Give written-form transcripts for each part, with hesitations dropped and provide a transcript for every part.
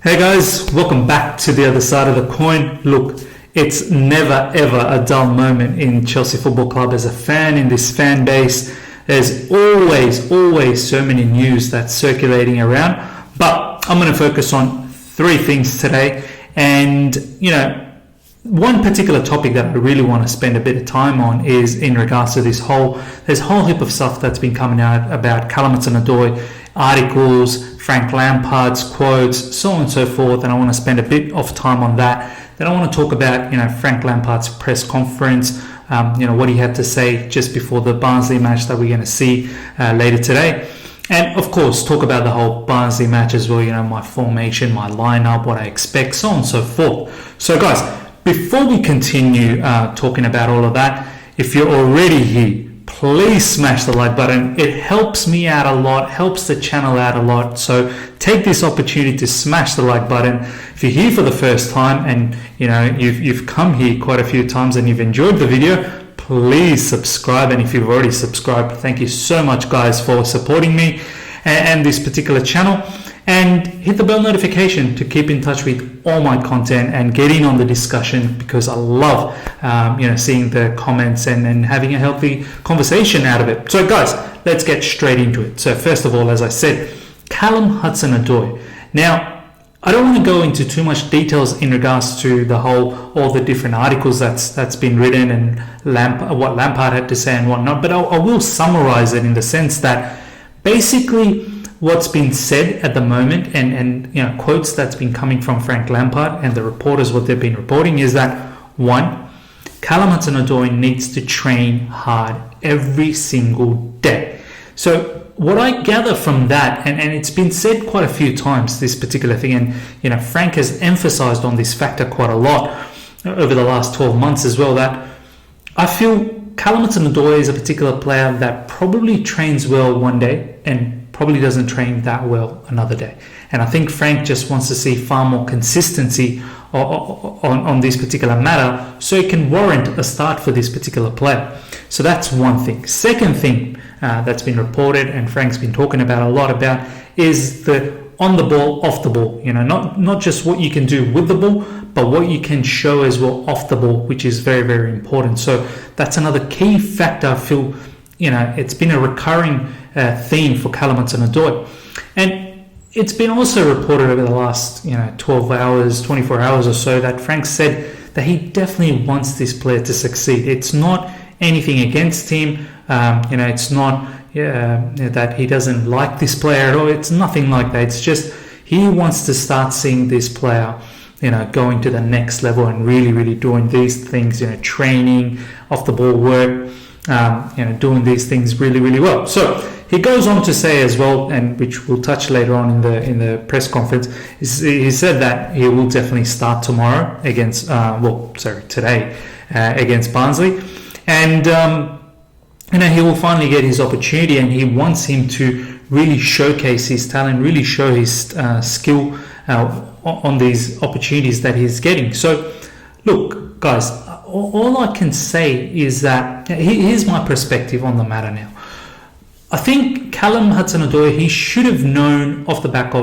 Hey guys, welcome back to the other side of the coin. Look, it's never ever a dull moment in Chelsea Football Club as a fan in this fan base. There's always so many news that's circulating around, but I'm going to focus on three things today. And one particular topic that I really want to spend a bit of time on is in regards to there's a whole heap of stuff that's been coming out about Callum Hudson-Odoi, articles, Frank Lampard's quotes, so on and so forth, and I want to spend a bit of time on that. Then I want to talk about Frank Lampard's press conference, what he had to say just before the Barnsley match that we're going to see later today. And of course, talk about the whole Barnsley match as well, my formation, my lineup, what I expect, so on and so forth. So guys, before we continue talking about all of that, if you're already here, please smash the like button. It helps me out a lot, helps the channel out a lot. So take this opportunity to smash the like button. If you're here for the first time and you've come here quite a few times and you've enjoyed the video, please subscribe. And if you've already subscribed, thank you so much guys for supporting me and this particular channel. And hit the bell notification to keep in touch with all my content and get in on the discussion, because I love seeing the comments and having a healthy conversation out of it. So guys, let's get straight into it. So first of all, as I said, Callum Hudson-Odoi. Now, I don't want to go into too much details in regards to all the different articles that's been written and what Lampard had to say and whatnot, but I will summarize it in the sense that basically what's been said at the moment and quotes that's been coming from Frank Lampard and the reporters, what they've been reporting is that, one, Callum Hudson-Odoi needs to train hard every single day. So what I gather from that, and it's been said quite a few times, this particular thing, and Frank has emphasized on this factor quite a lot over the last 12 months as well, that I feel Callum Hudson-Odoi is a particular player that probably trains well one day and probably doesn't train that well another day. And I think Frank just wants to see far more consistency on this particular matter so it can warrant a start for this particular player. So that's one thing. Second thing that's been reported and Frank's been talking about a lot about is the on the ball, off the ball. Not just what you can do with the ball, but what you can show as well off the ball, which is very, very important. So that's another key factor. I feel it's been a recurring theme for Callum Hudson-Odoi. And it's been also reported over the last 12 hours, 24 hours or so that Frank said that he definitely wants this player to succeed. It's not anything against him. It's not that he doesn't like this player at all. It's nothing like that. It's just he wants to start seeing this player going to the next level and really doing these things, training, off the ball work, doing these things really well. So he goes on to say as well, and which we'll touch later on in the press conference, he said that he will definitely start tomorrow against today against Barnsley, and he will finally get his opportunity, and he wants him to really showcase his talent, really show his skill on these opportunities that he's getting. So look guys, all I can say is that here's my perspective on the matter now. I think Callum Hudson-Odoi, he should have known off the back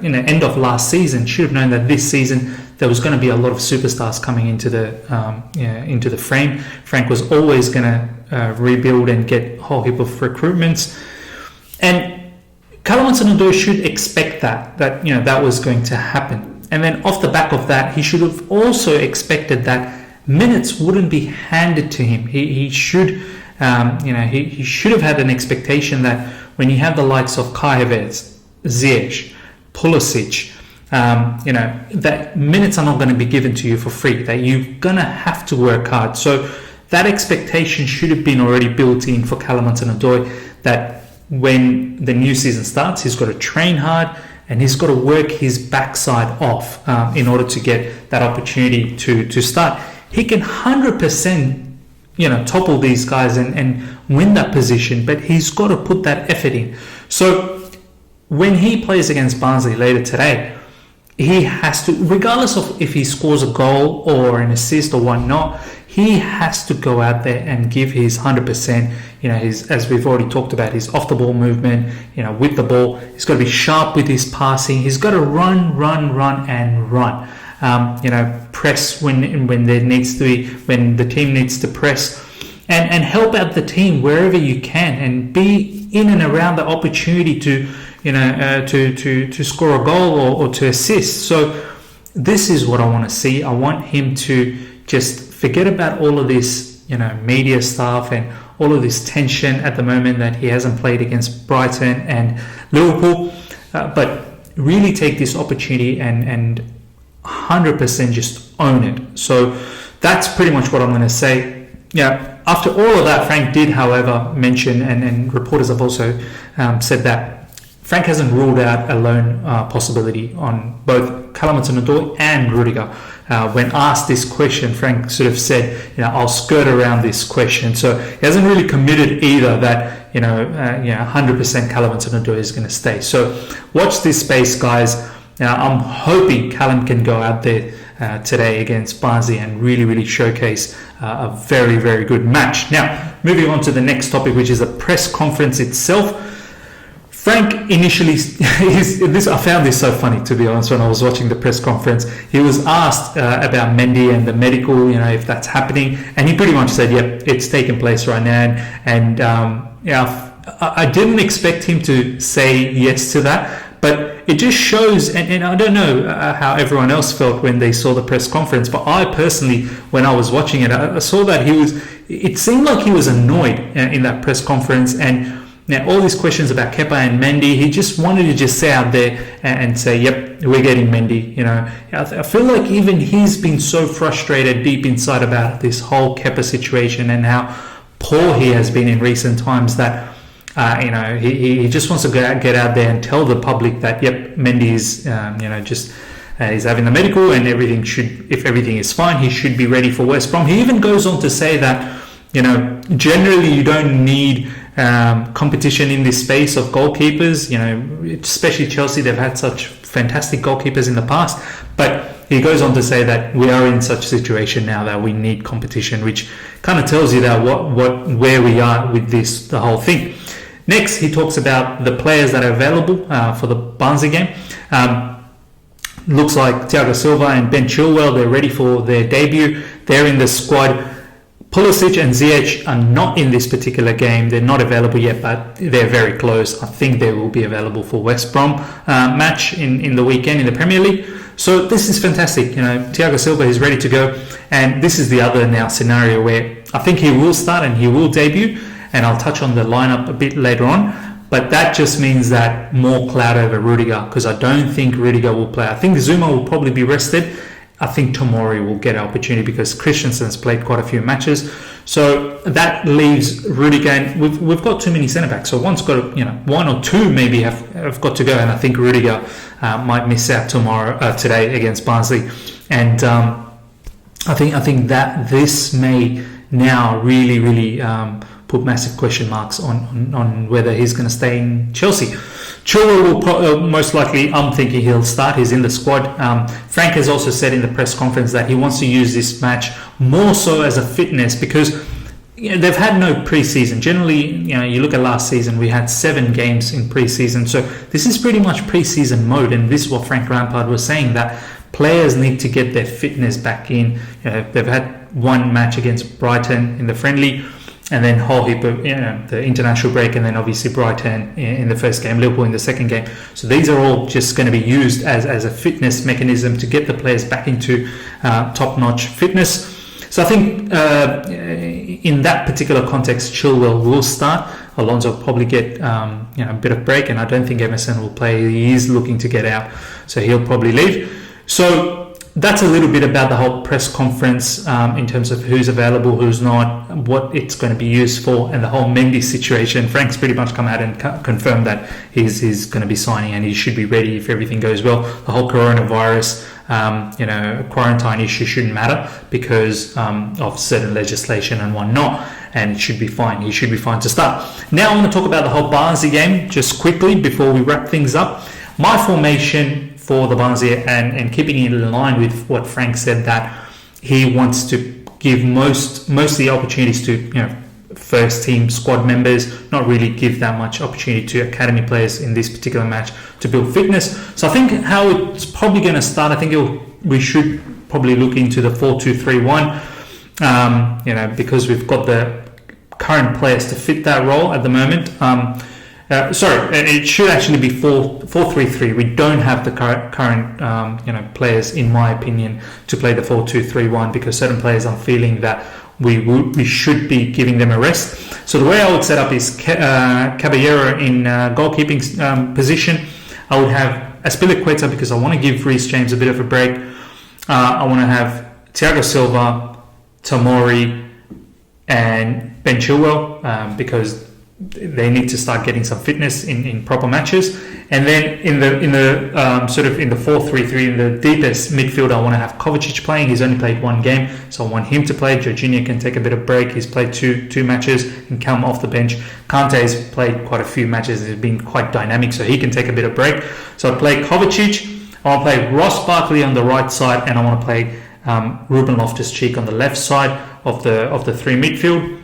end of last season, should have known that this season there was going to be a lot of superstars coming into the frame. Frank was always going to rebuild and get a whole heap of recruitments, and Callum Hudson-Odoi should expect that was going to happen. And then off the back of that, he should have also expected that minutes wouldn't be handed to him. He should. He should have had an expectation that when you have the likes of Kai Havertz, Ziyech, Pulisic, that minutes are not going to be given to you for free, that you're going to have to work hard. So that expectation should have been already built in for Callum Hudson-Odoi, that when the new season starts, he's got to train hard and he's got to work his backside off in order to get that opportunity to start. He can 100% topple these guys and win that position, but he's got to put that effort in. So when he plays against Barnsley later today, he has to, regardless of if he scores a goal or an assist or whatnot, he he has to go out there and give his 100%. His, as we've already talked about, his off the ball movement, with the ball. He's got to be sharp with his passing. He's got to run, and run. Press when there needs to be, when the team needs to press, and help out the team wherever you can, and be in and around the opportunity to to score a goal or to assist. So this is what I want to see. I want him to just forget about all of this, media stuff and all of this tension at the moment that he hasn't played against Brighton and Liverpool, but really take this opportunity and 100% just own it. So that's pretty much what I'm going to say. Yeah. After all of that, Frank did, however, mention, and reporters have also said that Frank hasn't ruled out a loan possibility on both Callum Hudson-Odoi and Rudiger. When asked this question, Frank sort of said, I'll skirt around this question. So he hasn't really committed either that, 100% Callum Hudson-Odoi is going to stay. So watch this space, guys. I'm hoping Callum can go out there today against Barnsley and really showcase a very, very good match. Now, moving on to the next topic, which is the press conference itself. Frank initially, I found this so funny, to be honest, when I was watching the press conference. He was asked about Mendy and the medical, if that's happening, and he pretty much said, yep, it's taking place right now. And I didn't expect him to say yes to that, but it just shows, and I don't know how everyone else felt when they saw the press conference, but I personally, when I was watching it, I saw that it seemed like he was annoyed in that press conference. And now all these questions about Kepa and Mendy, he just wanted to just say out there and say, yep, we're getting Mendy. I feel like even he's been so frustrated deep inside about this whole Kepa situation and how poor he has been in recent times that he just wants to get out there and tell the public that, yep, Mendy is, he's having the medical and if everything is fine, he should be ready for West Brom. He even goes on to say that, generally you don't need competition in this space of goalkeepers, especially Chelsea. They've had such fantastic goalkeepers in the past, but he goes on to say that we are in such a situation now that we need competition, which kind of tells you that where we are with the whole thing. Next, he talks about the players that are available for the Barnsley game. Looks like Thiago Silva and Ben Chilwell, they're ready for their debut. They're in the squad. Pulisic and Ziyech are not in this particular game. They're not available yet, but they're very close. I think they will be available for West Brom match in the weekend in the Premier League. So this is fantastic. Thiago Silva is ready to go. And this is the other now scenario where I think he will start and he will debut. And I'll touch on the lineup a bit later on. But that just means that more cloud over Rudiger, because I don't think Rudiger will play. I think Zuma will probably be rested. I think Tomori will get an opportunity because Christensen's played quite a few matches. So that leaves Rudiger, and we've got too many centre-backs. So one's got, one or two maybe have got to go. And I think Rudiger might miss out today against Barnsley. And I think that this may now really put massive question marks on whether he's going to stay in Chelsea. Chilwell will most likely, I'm thinking he'll start. He's in the squad. Frank has also said in the press conference that he wants to use this match more so as a fitness because they've had no preseason. Generally, you look at last season, we had 7 games in preseason. So this is pretty much preseason mode, and this is what Frank Lampard was saying, that players need to get their fitness back in. They've had one match against Brighton in the friendly, and then whole heap of the international break, and then obviously Brighton in the first game, Liverpool in the second game. So these are all just going to be used as a fitness mechanism to get the players back into top-notch fitness. So I think in that particular context, Chilwell will start. Alonso will probably get a bit of break, and I don't think Emerson will play. He is looking to get out, so he'll probably leave. So that's a little bit about the whole press conference in terms of who's available, who's not, what it's going to be used for, and the whole Mendy situation. Frank's pretty much come out and confirmed that he's going to be signing and he should be ready if everything goes well. The whole coronavirus, quarantine issue shouldn't matter because of certain legislation and whatnot, and it should be fine. He should be fine to start. Now I want to talk about the whole Barnsley game just quickly before we wrap things up. My formation for the Barnsley, and keeping it in line with what Frank said, that he wants to give most of the opportunities to, you know, first team squad members, not really give that much opportunity to academy players in this particular match to build fitness. So I think how it's probably going to start, I think we should probably look into the 4-2-3-1, you know, because we've got the current players to fit that role at the moment. It should actually be 4-3-3. We don't have the current you know, players, in my opinion, to play the 4-2-3-1, because certain players I'm feeling that we should be giving them a rest. So the way I would set up is Caballero in goalkeeping position. I would have Azpilicueta because I want to give Reece James a bit of a break. I want to have Thiago Silva, Tomori, and Ben Chilwell because they need to start getting some fitness in proper matches. And then in the sort of in the 4-3-3, in the deepest midfield, I want to have Kovacic playing. He's only played one game, so I want him to play. Jorginho can take a bit of break. He's played two matches and come off the bench. Kante has played quite a few matches. He's been quite dynamic, so he can take a bit of break. So I play Kovacic. I want to play Ross Barkley on the right side, and I want to play Ruben Loftus-Cheek on the left side of the three midfield.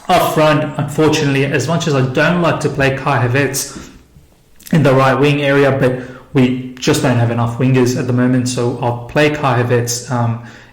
Up front, unfortunately, as much as I don't like to play Kai Havertz in the right wing area, but we just don't have enough wingers at the moment, so I'll play Kai Havertz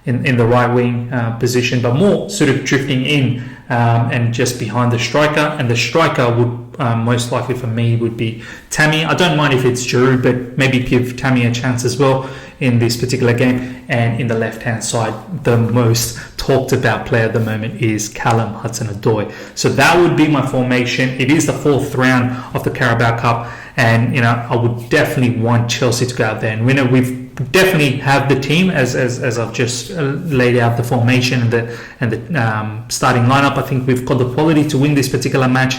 in the right wing position, but more sort of drifting in and just behind the striker. And the striker would most likely for me would be Tammy. I don't mind if it's Giroud, but maybe give Tammy a chance as well in this particular game. And in the left-hand side, the most talked about player at the moment is Callum Hudson-Odoi. So that would be my formation. It is the fourth round of the Carabao Cup, and you know, I would definitely want Chelsea to go out there and win it. We've definitely have the team as I've just laid out the formation and the starting lineup. I think we've got the quality to win this particular match,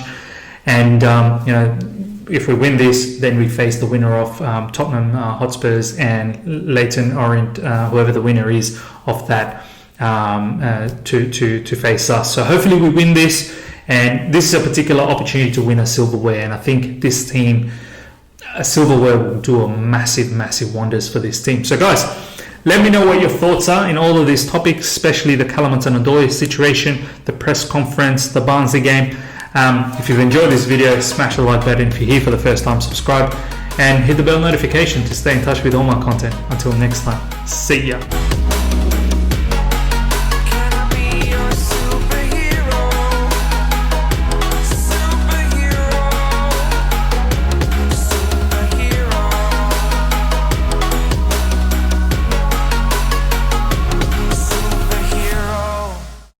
and you know, if we win this, then we face the winner of Tottenham Hotspurs and Leyton Orient, whoever the winner is of that, to face us. So hopefully we win this, and this is a particular opportunity to win a silverware, and I think this team, a silverware, will do a massive wonders for this team. So guys, let me know what your thoughts are in all of these topics, especially the Callum Hudson-Odoi situation, the press conference, the Barnsley game. If you've enjoyed this video, smash the like button. If you're here for the first time, subscribe and hit the bell notification to stay in touch with all my content. Until next time, see ya.